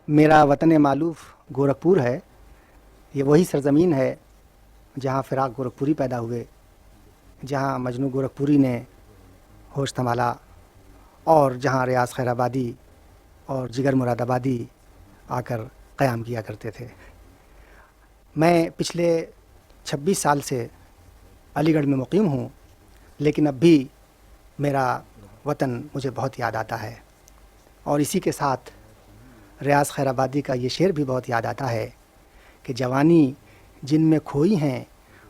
میرا وطن معلوف گورکھپور ہے. یہ وہی سرزمین ہے جہاں فراق گورکھپوری پیدا ہوئے، جہاں مجنو گورکھپوری نے ہوش سنبھالا، اور جہاں ریاض خیر آبادی اور جگر مراد آبادی آ کر قیام کیا کرتے تھے. میں پچھلے 26 سال سے علی گڑھ میں مقیم ہوں، لیکن اب بھی میرا وطن مجھے بہت یاد آتا ہے. اور اسی کے ساتھ ریاض خیر آبادی کا یہ شعر بھی بہت یاد آتا ہے کہ جوانی جن میں کھوئی ہیں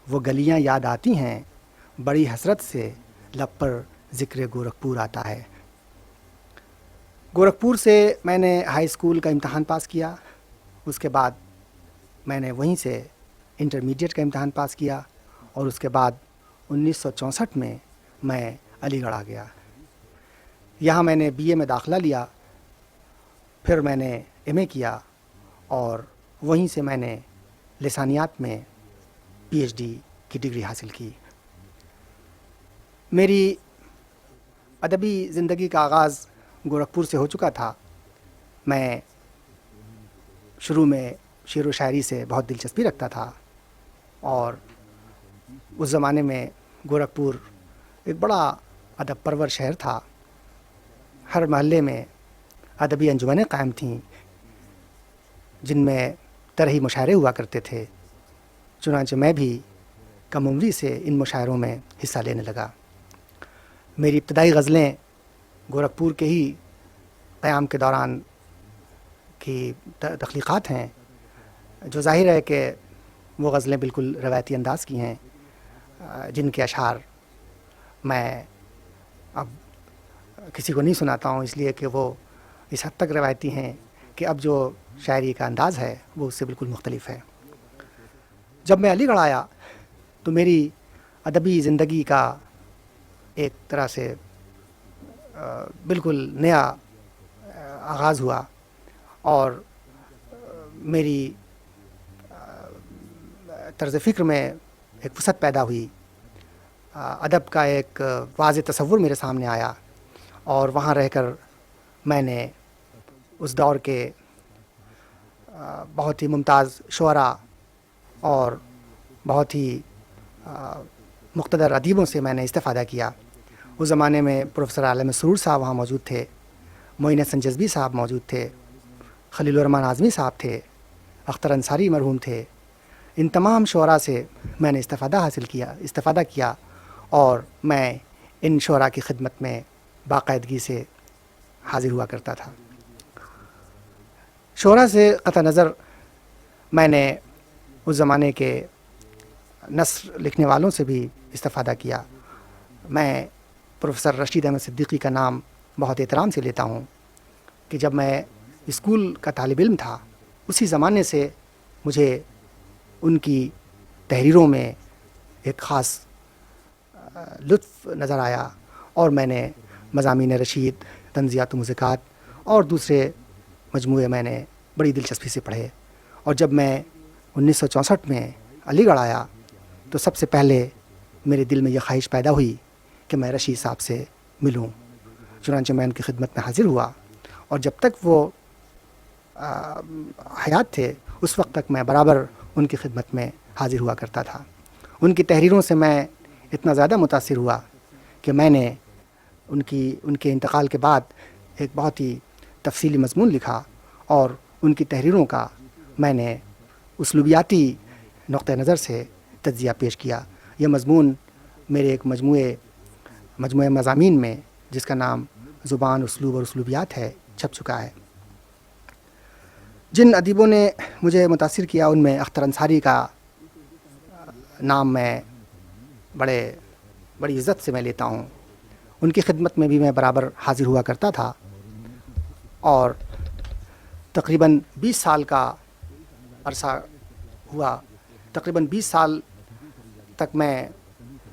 وہ گلیاں یاد آتی ہیں، بڑی حسرت سے لب پر ذکر گورکھپور آتا ہے. گورکھپور سے میں نے ہائی اسکول کا امتحان پاس کیا، اس کے بعد میں نے وہیں سے انٹرمیڈیٹ کا امتحان پاس کیا، اور اس کے بعد 1964 میں علی گڑھ آ گیا. یہاں میں نے بی اے میں داخلہ لیا، پھر میں نے ایم اے کیا، اور وہیں سے میں نے لسانیات میں پی ایچ ڈی کی ڈگری حاصل کی. میری ادبی زندگی کا آغاز گورکھپور سے ہو چکا تھا. میں شروع میں شعر و شاعری سے بہت دلچسپی رکھتا تھا، اور اس زمانے میں گورکھپور ایک بڑا ادب پرور شہر تھا. ہر محلے میں ادبی انجمنیں قائم تھیں جن میں طرحی مشاعرے ہوا کرتے تھے. چنانچہ میں بھی کم عمری سے ان مشاعروں میں حصہ لینے لگا. میری ابتدائی غزلیں گورکھپور کے ہی قیام کے دوران کی تخلیقات ہیں، جو ظاہر ہے کہ وہ غزلیں بالکل روایتی انداز کی ہیں، جن کے اشعار میں اب کسی کو نہیں سناتا ہوں، اس لیے کہ وہ اس حد تک روایتی ہیں کہ اب جو شاعری کا انداز ہے وہ اس سے بالکل مختلف ہے. جب میں علی گڑھ آیا تو میری ادبی زندگی کا ایک طرح سے بالکل نیا آغاز ہوا، اور میری طرز فکر میں ایک وسعت پیدا ہوئی. ادب کا ایک واضح تصور میرے سامنے آیا، اور وہاں رہ کر میں نے اس دور کے بہت ہی ممتاز شعراء اور بہت ہی مقتدر ادیبوں سے میں نے استفادہ کیا. اس زمانے میں پروفیسر عالم مسرور صاحب وہاں موجود تھے، معین حسن جذبی صاحب موجود تھے، خلیل الرحمن اعظمی صاحب تھے، اختر انصاری مرحوم تھے. ان تمام شعراء سے میں نے استفادہ کیا، اور میں ان شعراء کی خدمت میں باقاعدگی سے حاضر ہوا کرتا تھا. شعراء سے قطع نظر میں نے اس زمانے کے نثر لکھنے والوں سے بھی استفادہ کیا. میں پروفیسر رشید احمد صدیقی کا نام بہت احترام سے لیتا ہوں کہ جب میں اسکول کا طالب علم تھا، اسی زمانے سے مجھے ان کی تحریروں میں ایک خاص لطف نظر آیا، اور میں نے مضامین رشید، طنزیات و موضوعات اور دوسرے مجموعے میں نے بڑی دلچسپی سے پڑھے. اور جب میں 1964 میں علی گڑھ آیا تو سب سے پہلے میرے دل میں یہ خواہش پیدا ہوئی کہ میں رشید صاحب سے ملوں. چنانچہ میں ان کی خدمت میں حاضر ہوا، اور جب تک وہ حیات تھے اس وقت تک میں برابر ان کی خدمت میں حاضر ہوا کرتا تھا. ان کی تحریروں سے میں اتنا زیادہ متاثر ہوا کہ میں نے ان کے انتقال کے بعد ایک بہت ہی تفصیلی مضمون لکھا، اور ان کی تحریروں کا میں نے اسلوبیاتی نقطہ نظر سے تجزیہ پیش کیا. یہ مضمون میرے ایک مجموعہ مضامین میں، جس کا نام زبان، اسلوب اور اسلوبیات ہے، چھپ چکا ہے. جن ادیبوں نے مجھے متاثر کیا ان میں اختر انصاری کا نام میں بڑی عزت سے میں لیتا ہوں. ان کی خدمت میں بھی میں برابر حاضر ہوا کرتا تھا، اور تقریباً 20 سال کا عرصہ ہوا. تقریباً 20 سال تک میں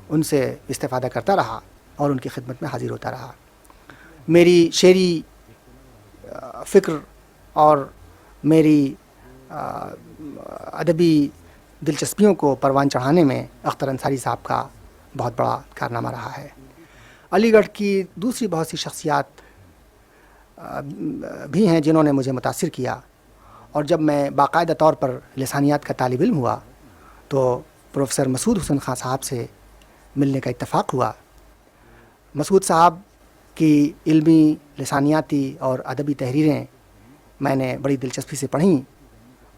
ان سے استفادہ کرتا رہا اور ان کی خدمت میں حاضر ہوتا رہا. میری شعری فکر اور میری ادبی دلچسپیوں کو پروان چڑھانے میں اختر انصاری صاحب کا بہت بڑا کارنامہ رہا ہے. علی گڑھ کی دوسری بہت سی شخصیات بھی ہیں جنہوں نے مجھے متاثر کیا، اور جب میں باقاعدہ طور پر لسانیات کا طالب علم ہوا تو پروفیسر مسعود حسین خان صاحب سے ملنے کا اتفاق ہوا۔ مسعود صاحب کی علمی، لسانیاتی اور ادبی تحریریں میں نے بڑی دلچسپی سے پڑھیں،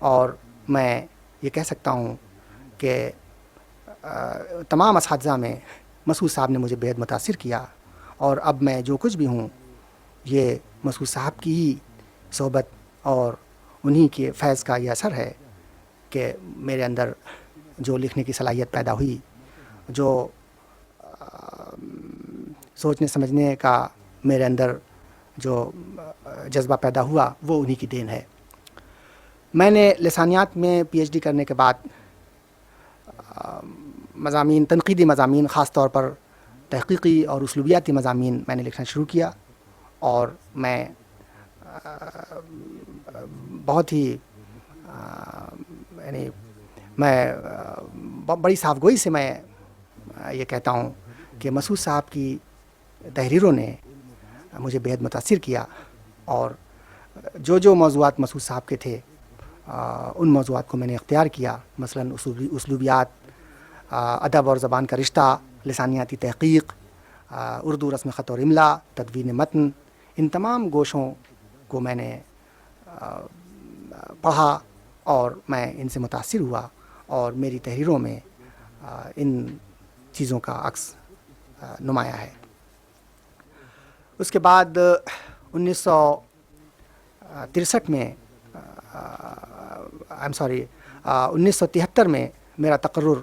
اور میں یہ کہہ سکتا ہوں کہ تمام اساتذہ میں مسعود صاحب نے مجھے بےحد متاثر کیا، اور اب میں جو کچھ بھی ہوں یہ مسعود صاحب کی ہی صحبت اور انہی کے فیض کا یہ اثر ہے کہ میرے اندر جو لکھنے کی صلاحیت پیدا ہوئی، جو سوچنے سمجھنے کا میرے اندر جو جذبہ پیدا ہوا، وہ انہی کی دین ہے۔ میں نے لسانیات میں پی ایچ ڈی کرنے کے بعد مضامین، تنقیدی مضامین، خاص طور پر تحقیقی اور اسلوبیاتی مضامین میں نے لکھنا شروع کیا، اور میں بہت ہی یعنی میں بڑی صاف گوئی سے میں یہ کہتا ہوں کہ مسعود صاحب کی تحریروں نے مجھے بےحد متاثر کیا، اور جو موضوعات مسعود صاحب کے تھے ان موضوعات کو میں نے اختیار کیا، مثلا اسلوبیات، ادب اور زبان کا رشتہ، لسانیاتی تحقیق، اردو رسم خط اور املا، تدوین متن، ان تمام گوشوں کو میں نے پڑھا اور میں ان سے متاثر ہوا، اور میری تحریروں میں ان چیزوں کا عکس نمایاں ہے۔ اس کے بعد 1963 میں 1973 میں میرا تقرر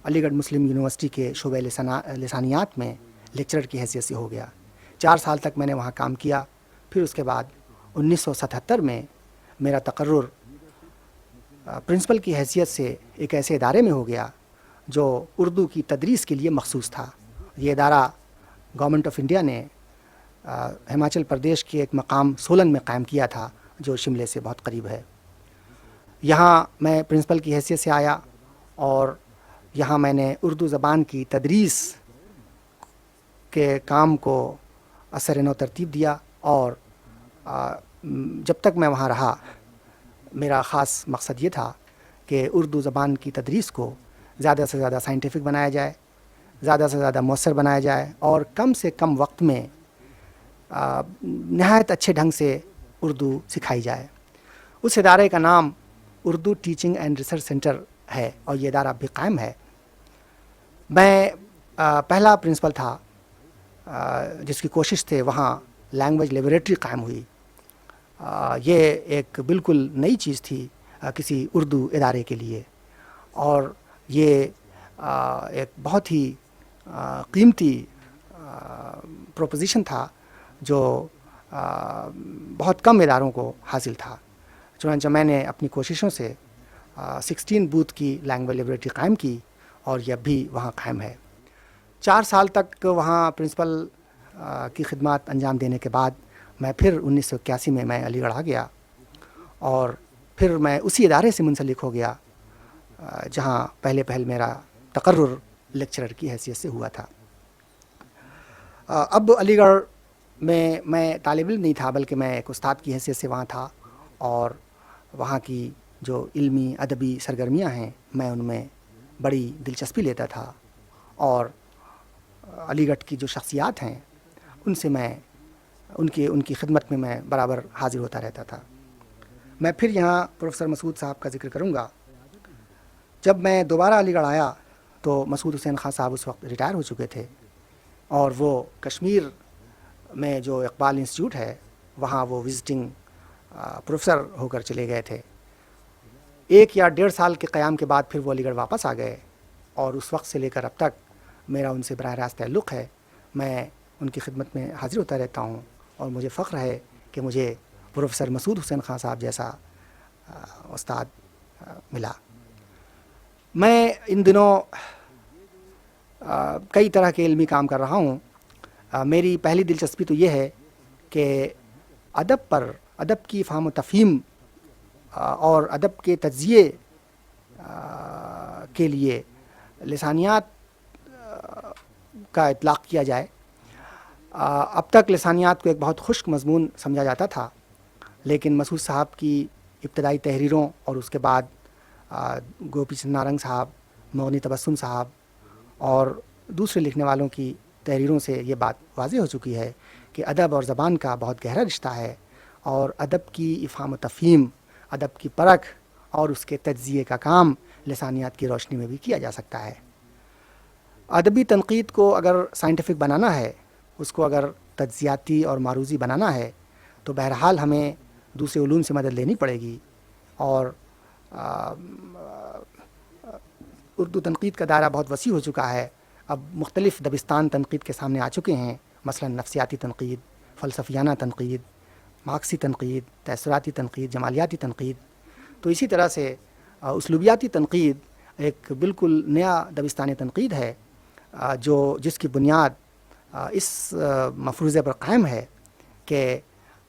علی گڑھ مسلم یونیورسٹی کے شعبہ لسانیات میں لیکچرر کی حیثیت سے ہو گیا۔ 4 سال تک میں نے وہاں کام کیا۔ پھر اس کے بعد 1977 میں میرا تقرر پرنسپل کی حیثیت سے ایک ایسے ادارے میں ہو گیا جو اردو کی تدریس کے لیے مخصوص تھا۔ یہ ادارہ گورنمنٹ آف انڈیا نے ہماچل پردیش کے ایک مقام سولن میں قائم کیا تھا، جو شملے سے بہت قریب ہے۔ یہاں میں پرنسپل کی حیثیت سے آیا، اور یہاں میں نے اردو زبان کی تدریس کے کام کو اثر نو ترتیب دیا، اور جب تک میں وہاں رہا میرا خاص مقصد یہ تھا کہ اردو زبان کی تدریس کو زیادہ سے زیادہ سائنٹیفک بنایا جائے، زیادہ سے زیادہ مؤثر بنایا جائے، اور کم سے کم وقت میں نہایت اچھے ڈھنگ سے اردو سکھائی جائے۔ اس ادارے کا نام Urdu teaching and research centre ہے، اور یہ ادارہ اب بھی قائم ہے۔ میں پہلا پرنسپل تھا جس کی کوشش تھے وہاں لینگویج لیبارٹری قائم ہوئی۔ یہ ایک بالکل نئی چیز تھی کسی اردو ادارے کے لیے، اور یہ ایک بہت ہی قیمتی پروپوزیشن تھا جو بہت کم اداروں کو حاصل تھا۔ چنانچہ میں نے اپنی کوششوں سے 16 بوتھ کی لینگویج لیبارٹری قائم کی، اور یہ اب بھی وہاں قائم ہے۔ 4 سال تک وہاں پرنسپل کی خدمات انجام دینے کے بعد میں پھر 1981 میں علی گڑھ آ گیا، اور پھر میں اسی ادارے سے منسلک ہو گیا جہاں پہل میرا تقرر لیکچرر کی حیثیت سے ہوا تھا۔ اب علی گڑھ میں طالب علم نہیں تھا، بلکہ میں ایک استاد کی حیثیت سے وہاں تھا، اور وہاں کی جو علمی ادبی سرگرمیاں ہیں میں ان میں بڑی دلچسپی لیتا تھا، اور علی گڑھ کی جو شخصیات ہیں ان سے میں ان کی خدمت میں میں برابر حاضر ہوتا رہتا تھا۔ میں پھر یہاں پروفیسر مسعود صاحب کا ذکر کروں گا۔ جب میں دوبارہ علی گڑھ آیا تو مسعود حسین خان صاحب اس وقت ریٹائر ہو چکے تھے، اور وہ کشمیر میں جو اقبال انسٹیٹیوٹ ہے وہاں وہ وزٹنگ پروفیسر ہو کر چلے گئے تھے۔ 1 یا 1.5 سال کے قیام کے بعد پھر وہ علی گڑھ واپس آ گئے، اور اس وقت سے لے کر اب تک میرا ان سے براہ راست تعلق ہے۔ میں ان کی خدمت میں حاضر ہوتا رہتا ہوں، اور مجھے فخر ہے کہ مجھے پروفیسر مسعود حسین خان صاحب جیسا استاد ملا۔ میں ان دنوں کئی طرح کے علمی کام کر رہا ہوں۔ میری پہلی دلچسپی تو یہ ہے کہ ادب کی فہم و تفہیم اور ادب کے تجزیے کے لیے لسانیات کا اطلاق کیا جائے۔ اب تک لسانیات کو ایک بہت خشک مضمون سمجھا جاتا تھا، لیکن مسعود صاحب کی ابتدائی تحریروں اور اس کے بعد گوپی چند نارنگ صاحب، مغنی تبسم صاحب اور دوسرے لکھنے والوں کی تحریروں سے یہ بات واضح ہو چکی ہے کہ ادب اور زبان کا بہت گہرا رشتہ ہے، اور ادب کی افہام و تفہیم، ادب کی پرکھ اور اس کے تجزیے کا کام لسانیات کی روشنی میں بھی کیا جا سکتا ہے۔ ادبی تنقید کو اگر سائنٹیفک بنانا ہے، اس کو اگر تجزیاتی اور معروضی بنانا ہے، تو بہرحال ہمیں دوسرے علوم سے مدد لینی پڑے گی، اور اردو تنقید کا دائرہ بہت وسیع ہو چکا ہے۔ اب مختلف دبستان تنقید کے سامنے آ چکے ہیں، مثلا نفسیاتی تنقید، فلسفیانہ تنقید، مارکسی تنقید، تاثراتی تنقید، جمالیاتی تنقید۔ تو اسی طرح سے اسلوبیاتی تنقید ایک بالکل نیا دبستان تنقید ہے، جس کی بنیاد اس مفروضے پر قائم ہے کہ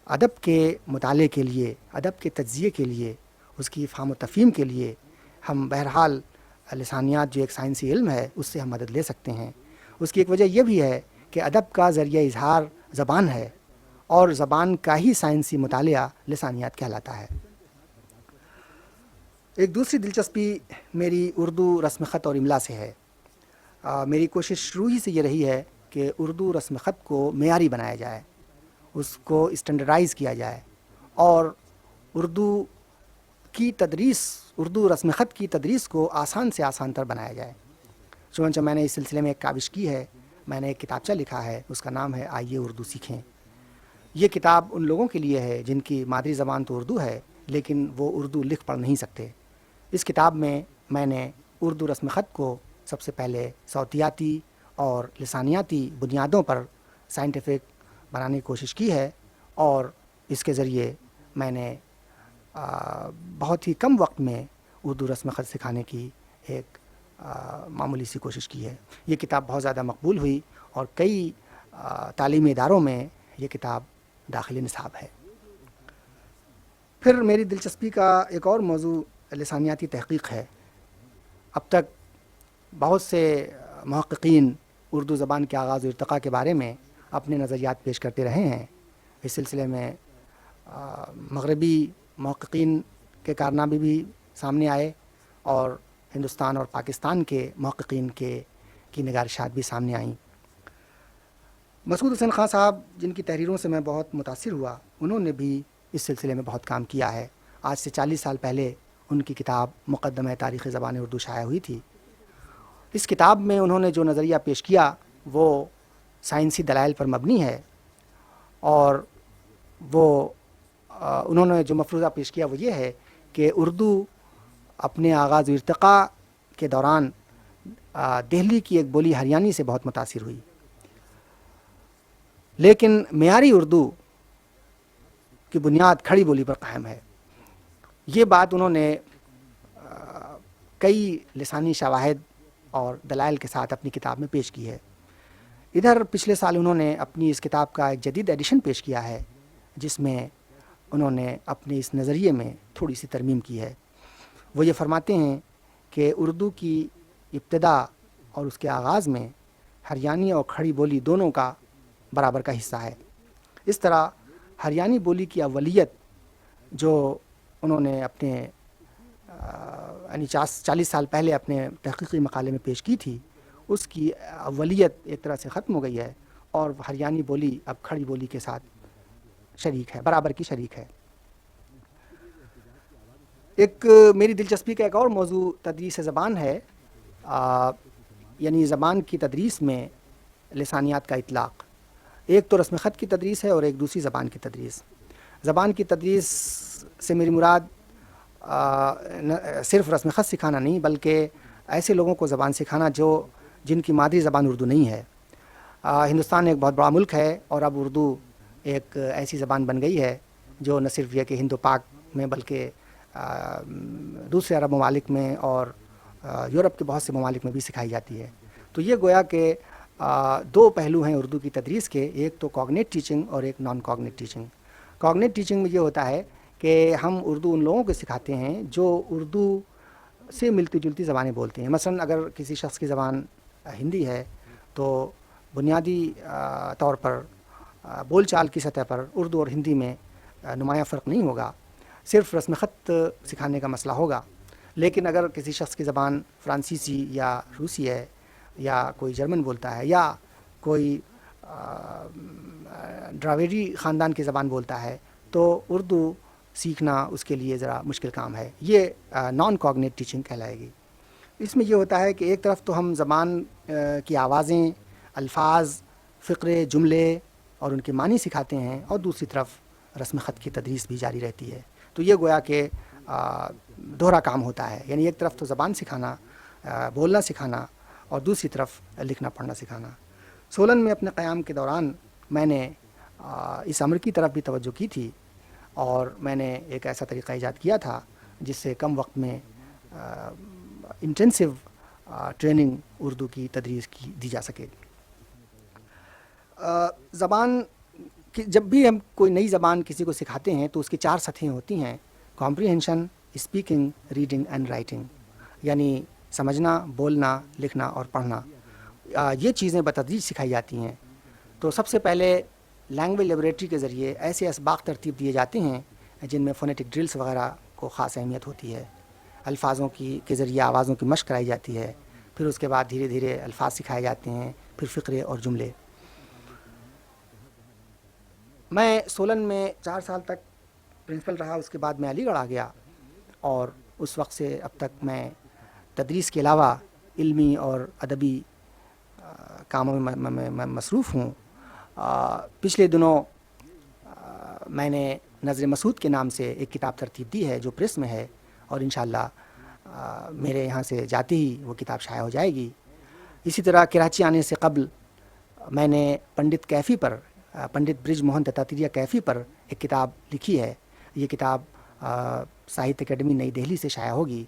ادب کے مطالعے کے لیے، ادب کے تجزیے کے لیے، اس کی فہم و تفہیم کے لیے ہم بہرحال لسانیات جو ایک سائنسی علم ہے اس سے ہم مدد لے سکتے ہیں۔ اس کی ایک وجہ یہ بھی ہے کہ ادب کا ذریعہ اظہار زبان ہے، اور زبان کا ہی سائنسی مطالعہ لسانیات کہلاتا ہے۔ ایک دوسری دلچسپی میری اردو رسم خط اور املا سے ہے۔ میری کوشش شروع ہی سے یہ رہی ہے کہ اردو رسم خط کو معیاری بنایا جائے، اس کو اسٹینڈرڈائز کیا جائے، اور اردو کی تدریس، اردو رسم خط کی تدریس کو آسان سے آسان تر بنایا جائے۔ چنانچہ میں نے اس سلسلے میں ایک کاوش کی ہے، میں نے ایک کتابچہ لکھا ہے، اس کا نام ہے آئیے اردو سیکھیں۔ یہ کتاب ان لوگوں کے لیے ہے جن کی مادری زبان تو اردو ہے لیکن وہ اردو لکھ پڑھ نہیں سکتے۔ اس کتاب میں نے اردو رسم خط کو سب سے پہلے صوتیاتی اور لسانیاتی بنیادوں پر سائنٹیفک بنانے کی کوشش کی ہے، اور اس کے ذریعے میں نے بہت ہی کم وقت میں اردو رسم خط سکھانے کی ایک معمولی سی کوشش کی ہے۔ یہ کتاب بہت زیادہ مقبول ہوئی، اور کئی تعلیمی اداروں میں یہ کتاب داخلی نصاب ہے۔ پھر میری دلچسپی کا ایک اور موضوع لسانیاتی تحقیق ہے۔ اب تک بہت سے محققین اردو زبان کے آغاز و ارتقاء کے بارے میں اپنے نظریات پیش کرتے رہے ہیں۔ اس سلسلے میں مغربی محققین کے کارنامے بھی سامنے آئے، اور ہندوستان اور پاکستان کے محققین کی نگارشات بھی سامنے آئیں۔ مسعود حسین خان صاحب، جن کی تحریروں سے میں بہت متاثر ہوا، انہوں نے بھی اس سلسلے میں بہت کام کیا ہے۔ آج سے 40 سال پہلے ان کی کتاب مقدمہ تاریخ زبان اردو شائع ہوئی تھی۔ اس کتاب میں انہوں نے جو نظریہ پیش کیا وہ سائنسی دلائل پر مبنی ہے، اور وہ انہوں نے جو مفروضہ پیش کیا وہ یہ ہے کہ اردو اپنے آغاز و ارتقاء کے دوران دہلی کی ایک بولی ہریانی سے بہت متاثر ہوئی، لیکن معیاری اردو کی بنیاد کھڑی بولی پر قائم ہے۔ یہ بات انہوں نے کئی لسانی شواہد اور دلائل کے ساتھ اپنی کتاب میں پیش کی ہے۔ ادھر پچھلے سال انہوں نے اپنی اس کتاب کا ایک جدید ایڈیشن پیش کیا ہے، جس میں انہوں نے اپنے اس نظریے میں تھوڑی سی ترمیم کی ہے۔ وہ یہ فرماتے ہیں کہ اردو کی ابتدا اور اس کے آغاز میں ہریانی اور کھڑی بولی دونوں کا برابر کا حصہ ہے۔ اس طرح ہریانی بولی کی اولیت جو انہوں نے اپنے یعنی 40 سال پہلے اپنے تحقیقی مقالے میں پیش کی تھی، اس کی اولیت ایک طرح سے ختم ہو گئی ہے، اور ہریانی بولی اب کھڑی بولی کے ساتھ شریک ہے، برابر کی شریک ہے۔ ایک میری دلچسپی کا ایک اور موضوع تدریس زبان ہے، یعنی زبان کی تدریس میں لسانیات کا اطلاق۔ ایک تو رسم خط کی تدریس ہے اور ایک دوسری زبان کی تدریس۔ زبان کی تدریس سے میری مراد صرف رسم خط سکھانا نہیں، بلکہ ایسے لوگوں کو زبان سکھانا جن کی مادری زبان اردو نہیں ہے۔ ہندوستان ایک بہت بڑا ملک ہے، اور اب اردو ایک ایسی زبان بن گئی ہے جو نہ صرف یہ کہ ہند و پاک میں بلکہ دوسرے عرب ممالک میں اور یورپ کے بہت سے ممالک میں بھی سکھائی جاتی ہے۔ تو یہ گویا کہ دو پہلو ہیں اردو کی تدریس کے، ایک تو کوگنیٹ ٹیچنگ اور ایک naan cognate teaching. Cognate teaching میں یہ ہوتا ہے کہ ہم اردو ان لوگوں کو سکھاتے ہیں جو اردو سے ملتی جلتی زبانیں بولتے ہیں۔ مثلا اگر کسی شخص کی زبان ہندی ہے تو بنیادی طور پر بول چال کی سطح پر اردو اور ہندی میں نمایاں فرق نہیں ہوگا، صرف رسم خط سکھانے کا مسئلہ ہوگا. لیکن اگر کسی شخص کی زبان فرانسیسی یا روسی ہے، یا کوئی جرمن بولتا ہے، یا کوئی ڈراویڈی خاندان کی زبان بولتا ہے، تو اردو سیکھنا اس کے لیے ذرا مشکل کام ہے. یہ نان کوگنیٹ ٹیچنگ کہلائے گی. اس میں یہ ہوتا ہے کہ ایک طرف تو ہم زبان کی آوازیں، الفاظ، فقرے، جملے اور ان کے معنی سکھاتے ہیں، اور دوسری طرف رسم خط کی تدریس بھی جاری رہتی ہے. تو یہ گویا کہ دوہرا کام ہوتا ہے. یعنی ایک طرف تو زبان سکھانا، بولنا سکھانا، اور دوسری طرف لکھنا پڑھنا سکھانا. سولن میں اپنے قیام کے دوران میں نے اس امر کی طرف بھی توجہ کی تھی، اور میں نے ایک ایسا طریقہ ایجاد کیا تھا جس سے کم وقت میں انٹینسو ٹریننگ اردو کی تدریس کی دی جا سکے. زبان جب بھی ہم کوئی نئی زبان کسی کو سکھاتے ہیں تو اس کی 4 سطحیں ہوتی ہیں: comprehension, speaking, reading and writing. یعنی سمجھنا، بولنا، لکھنا اور پڑھنا. یہ چیزیں بتدریج سکھائی جاتی ہیں. تو سب سے پہلے لینگویج لیبوریٹری کے ذریعے ایسے اسباق ترتیب دیے جاتے ہیں جن میں فونیٹک ڈرلز وغیرہ کو خاص اہمیت ہوتی ہے. الفاظوں کے ذریعے آوازوں کی مشق کرائی جاتی ہے. پھر اس کے بعد دھیرے دھیرے الفاظ سکھائے جاتے ہیں، پھر فقرے اور جملے. میں سولن میں 4 سال تک پرنسپل رہا. اس کے بعد میں علی گڑھ آ گیا، اور اس وقت سے اب تک میں تدریس کے علاوہ علمی اور ادبی کاموں میں مصروف ہوں. پچھلے دنوں میں نے نظر مسعود کے نام سے ایک کتاب ترتیب دی ہے جو پریس میں ہے، اور انشاءاللہ میرے یہاں سے جاتے ہی وہ کتاب شائع ہو جائے گی. اسی طرح کراچی آنے سے قبل میں نے پنڈت برج موہن دتاتریہ کیفی پر ایک کتاب لکھی ہے. یہ کتاب ساہتیہ اکیڈمی نئی دہلی سے شائع ہوگی.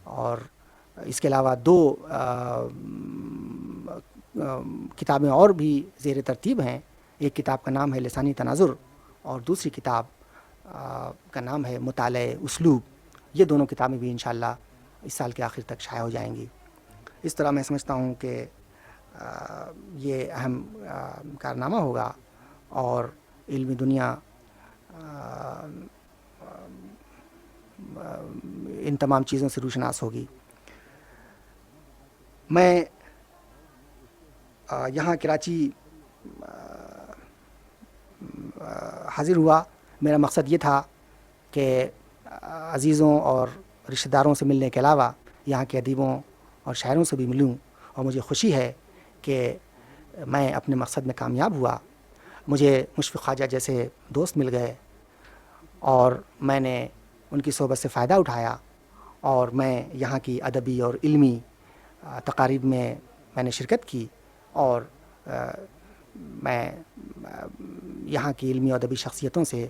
اور اس کے علاوہ 2 کتابیں اور بھی زیر ترتیب ہیں. ایک کتاب کا نام ہے لسانی تناظر، اور دوسری کتاب کا نام ہے مطالعہ اسلوب. یہ دونوں کتابیں بھی انشاءاللہ اس سال کے آخر تک شائع ہو جائیں گی. اس طرح میں سمجھتا ہوں کہ یہ اہم کارنامہ ہوگا، اور علمی دنیا ان تمام چیزوں سے روشناس ہوگی. میں یہاں کراچی حاضر ہوا. میرا مقصد یہ تھا کہ عزیزوں اور رشتہ داروں سے ملنے کے علاوہ یہاں کے ادیبوں اور شاعروں سے بھی ملوں، اور مجھے خوشی ہے کہ میں اپنے مقصد میں کامیاب ہوا. مجھے مشفق خواجہ جیسے دوست مل گئے، اور میں نے ان کی صحبت سے فائدہ اٹھایا، اور میں یہاں کی ادبی اور علمی تقاریب میں نے شرکت کی، اور میں یہاں کی علمی اور ادبی شخصیتوں سے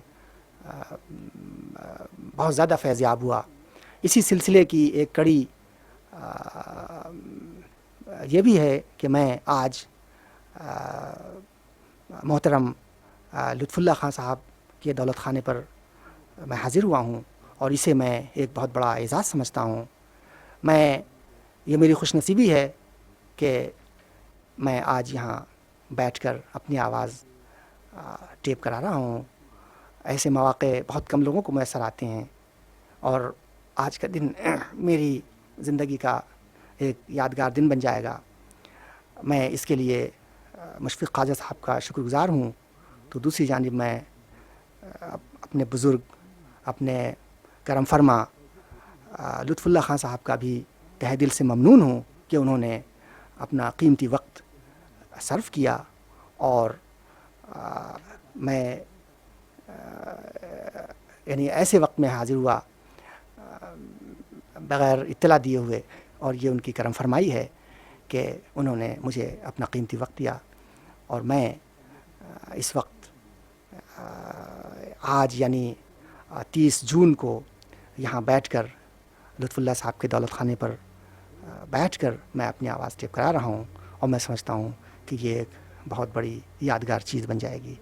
بہت زیادہ فیض یاب ہوا. اسی سلسلے کی ایک کڑی یہ بھی ہے کہ میں آج محترم لطف اللہ خان صاحب کے دولت خانے پر میں حاضر ہوا ہوں، اور اسے میں ایک بہت بڑا اعزاز سمجھتا ہوں. یہ میری خوش نصیبی ہے کہ میں آج یہاں بیٹھ کر اپنی آواز ٹیپ کرا رہا ہوں. ایسے مواقع بہت کم لوگوں کو میسر آتے ہیں، اور آج کا دن میری زندگی کا ایک یادگار دن بن جائے گا. میں اس کے لیے مشفق خواجہ صاحب کا شکر گزار ہوں. تو دوسری جانب میں اپنے بزرگ، اپنے کرم فرما لطف اللہ خان صاحب کا بھی تہ دل سے ممنون ہوں کہ انہوں نے اپنا قیمتی وقت صرف کیا، اور میں یعنی ایسے وقت میں حاضر ہوا بغیر اطلاع دیے ہوئے، اور یہ ان کی کرم فرمائی ہے کہ انہوں نے مجھے اپنا قیمتی وقت دیا. اور میں اس وقت آج یعنی 30 جون کو یہاں بیٹھ کر لطف اللہ صاحب کے دولت خانے پر بیٹھ کر میں اپنی آواز ٹیپ کرا رہا ہوں، اور میں سمجھتا ہوں کہ یہ ایک بہت بڑی یادگار چیز بن جائے گی.